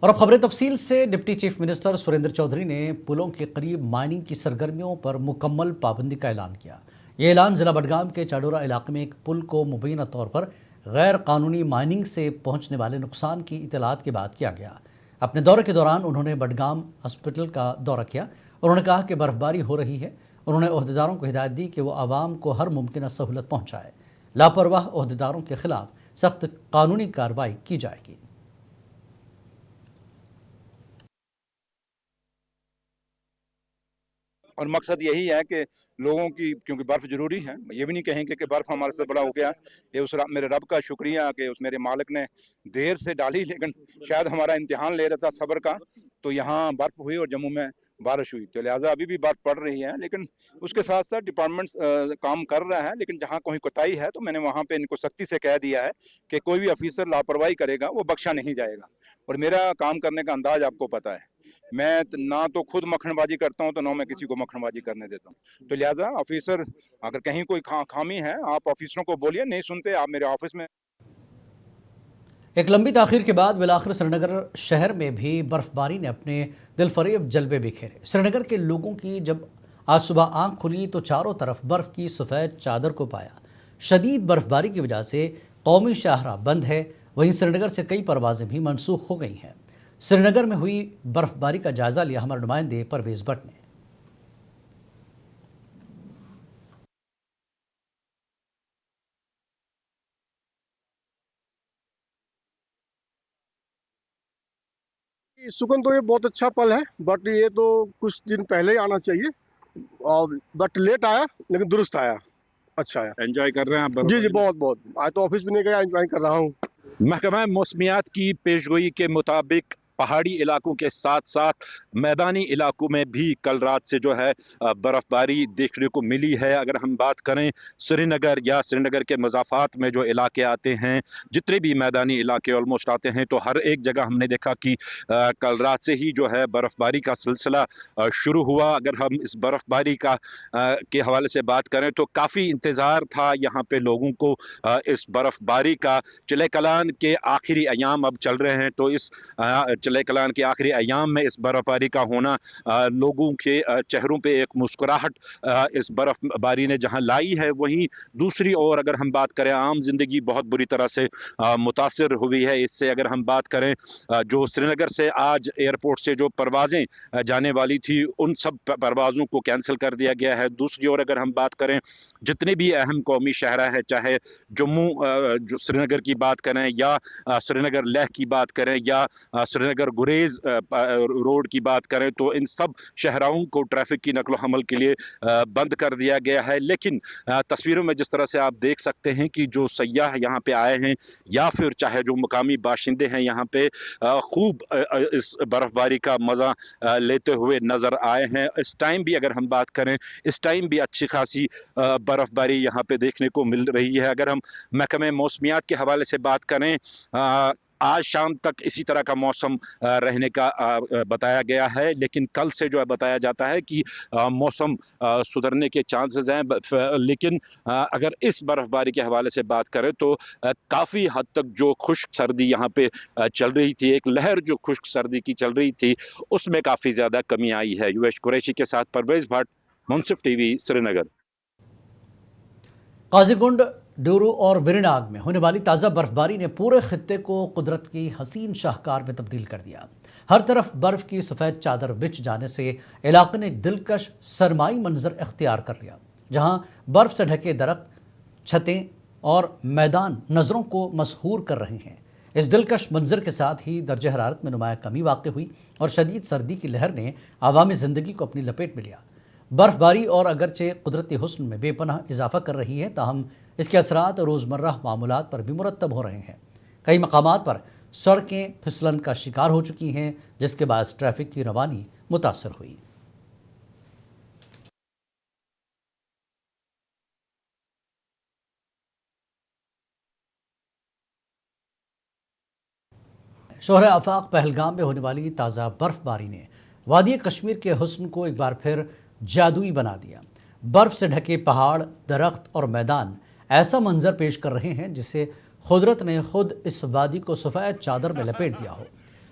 اور اب خبریں تفصیل سے۔ Deputy chief minister Surinder Chaudhary نے پلوں کے قریب مائننگ کی سرگرمیوں پر مکمل پابندی کا اعلان کیا۔ یہ اعلان ضلع بڈگام کے چاڈورہ علاقے میں ایک پل کو مبینہ طور پر غیر قانونی مائننگ سے پہنچنے والے نقصان کی اطلاعات کے بعد کیا گیا۔ اپنے دورے کے دوران انہوں نے بڈگام ہاسپٹل کا دورہ کیا۔ انہوں نے کہا کہ برف باری ہو رہی ہے۔ انہوں نے عہدیداروں کو ہدایت دی کہ وہ عوام کو ہر ممکنہ سہولت پہنچائے۔ لاپرواہ عہدیداروں کے خلاف سخت قانونی کارروائی کی جائے گی۔ اور مقصد یہی ہے کہ لوگوں کی، کیونکہ برف ضروری ہے، یہ بھی نہیں کہیں گے کہ برف ہمارے سے بڑا ہو گیا۔ یہ اس میرے رب کا شکریہ کہ اس میرے مالک نے دیر سے ڈالی، لیکن شاید ہمارا امتحان لے رہا تھا صبر کا، تو یہاں برف ہوئی اور جموں میں بارش ہوئی، تو لہٰذا ابھی بھی برف پڑ رہی ہے، لیکن اس کے ساتھ ساتھ ڈپارٹمنٹ کام کر رہا ہے۔ لیکن جہاں کوئی کوتاہی ہے تو میں نے وہاں پہ ان کو سختی سے کہہ دیا ہے کہ کوئی بھی افیسر لاپرواہی کرے گا وہ بخشا نہیں جائے گا۔ اور میرا کام کرنے کا انداز آپ کو پتہ ہے، میں نہ تو خود مکھن بازی کرتا ہوں تو نہ میں کسی کو مکھن بازی کرنے دیتا ہوں، تو لہٰذا آفیسر اگر کہیں کوئی خامی ہے آپ آفیسروں کو بولیے، نہیں سنتے آپ میرے آفس میں۔ ایک لمبی تاخیر کے بعد بالآخر سری نگر شہر میں بھی برف باری نے اپنے دل فریب جلوے بکھیرے۔ سری نگر کے لوگوں کی جب آج صبح آنکھ کھلی تو چاروں طرف برف کی سفید چادر کو پایا۔ شدید برف باری کی وجہ سے قومی شاہراہ بند ہے، وہیں سری نگر سے کئی پروازیں بھی منسوخ ہو گئی ہیں۔ سری نگر میں ہوئی برف باری کا جائزہ لیا ہمارے نمائندے پرویز بٹ نے۔ سکون تو یہ بہت اچھا پل ہے، بٹ یہ تو کچھ دن پہلے ہی آنا چاہیے، بٹ لیٹ آیا لیکن درست آیا، اچھا آیا۔ انجوائے کر رہے ہیں آپ؟ جی بہت بہت، آج تو آفس بھی نہیں گیا، انجوائے کر رہا ہوں۔ محکمہ موسمیات کی پیشگوئی کے مطابق پہاڑی علاقوں کے ساتھ ساتھ میدانی علاقوں میں بھی کل رات سے جو ہے برف باری دیکھنے کو ملی ہے۔ اگر ہم بات کریں سری نگر یا سری نگر کے مضافات میں جو علاقے آتے ہیں، جتنے بھی میدانی علاقے آلموسٹ آتے ہیں، تو ہر ایک جگہ ہم نے دیکھا کہ کل رات سے ہی جو ہے برف باری کا سلسلہ شروع ہوا۔ اگر ہم اس برف باری کے حوالے سے بات کریں تو کافی انتظار تھا یہاں پہ لوگوں کو اس برف باری کا۔ چلے کلان کے آخری ایام اب چل رہے ہیں، تو اس چلے کلان کے آخری ایام میں اس برف باری کا ہونا لوگوں کے چہروں پہ ایک مسکراہٹ اس برف باری نے جہاں لائی ہے، وہیں دوسری اور اگر ہم بات کریں عام زندگی بہت بری طرح سے متاثر ہوئی ہے اس سے۔ اگر ہم بات کریں جو سری نگر سے آج ایئرپورٹ سے جو پروازیں جانے والی تھی، ان سب پروازوں کو کینسل کر دیا گیا ہے۔ دوسری اور اگر ہم بات کریں جتنے بھی اہم قومی شاہراہ ہے، چاہے جموں جو سری نگر کی بات کریں یا سری نگر لیہ کی بات کریں یا سری نگر گریز روڈ کی بات کریں، تو ان سب شہراہوں کو ٹریفک کی نقل و حمل کے لیے بند کر دیا گیا ہے۔ لیکن تصویروں میں جس طرح سے آپ دیکھ سکتے ہیں کہ جو سیاح یہاں پہ آئے ہیں یا پھر چاہے جو مقامی باشندے ہیں یہاں پہ، خوب اس برف باری کا مزہ لیتے ہوئے نظر آئے ہیں۔ اس ٹائم بھی اگر ہم بات کریں، اس ٹائم بھی اچھی خاصی برف باری یہاں پہ دیکھنے کو مل رہی ہے۔ اگر ہم محکمہ موسمیات کے حوالے سے بات کریں، آج شام تک اسی طرح کا موسم رہنے کا بتایا گیا ہے، لیکن کل سے جو ہے بتایا جاتا ہے کہ موسم سدھرنے کے چانسز ہیں۔ لیکن اگر اس برف باری کے حوالے سے بات کریں تو کافی حد تک جو خشک سردی یہاں پہ چل رہی تھی، ایک لہر جو خشک سردی کی چل رہی تھی، اس میں کافی زیادہ کمی آئی ہے۔ یویش قریشی کے ساتھ پرویز بھٹ، منصف ٹی وی، سری نگر۔ قاضی گنڈ، ڈورو اور ویریناگ میں ہونے والی تازہ برف باری نے پورے خطے کو قدرت کی حسین شاہکار میں تبدیل کر دیا۔ ہر طرف برف کی سفید چادر بچھ جانے سے علاقے نے ایک دلکش سرمائی منظر اختیار کر لیا، جہاں برف سے ڈھکے درخت، چھتیں اور میدان نظروں کو مسحور کر رہے ہیں۔ اس دلکش منظر کے ساتھ ہی درجہ حرارت میں نمایاں کمی واقع ہوئی اور شدید سردی کی لہر نے عوامی زندگی کو اپنی لپیٹ میں لیا۔ برف باری اور اگرچہ قدرتی حسن میں بے پناہ اضافہ کر رہی ہے، تاہم اس کے اثرات روزمرہ معاملات پر بھی مرتب ہو رہے ہیں۔ کئی مقامات پر سڑکیں پھسلن کا شکار ہو چکی ہیں، جس کے باعث ٹریفک کی روانی متاثر ہوئی۔ شہر آفاق پہلگام میں ہونے والی تازہ برف باری نے وادی کشمیر کے حسن کو ایک بار پھر جادوئی بنا دیا۔ برف سے ڈھکے پہاڑ، درخت اور میدان ایسا منظر پیش کر رہے ہیں جسے قدرت نے خود اس وادی کو سفید چادر میں لپیٹ دیا ہو۔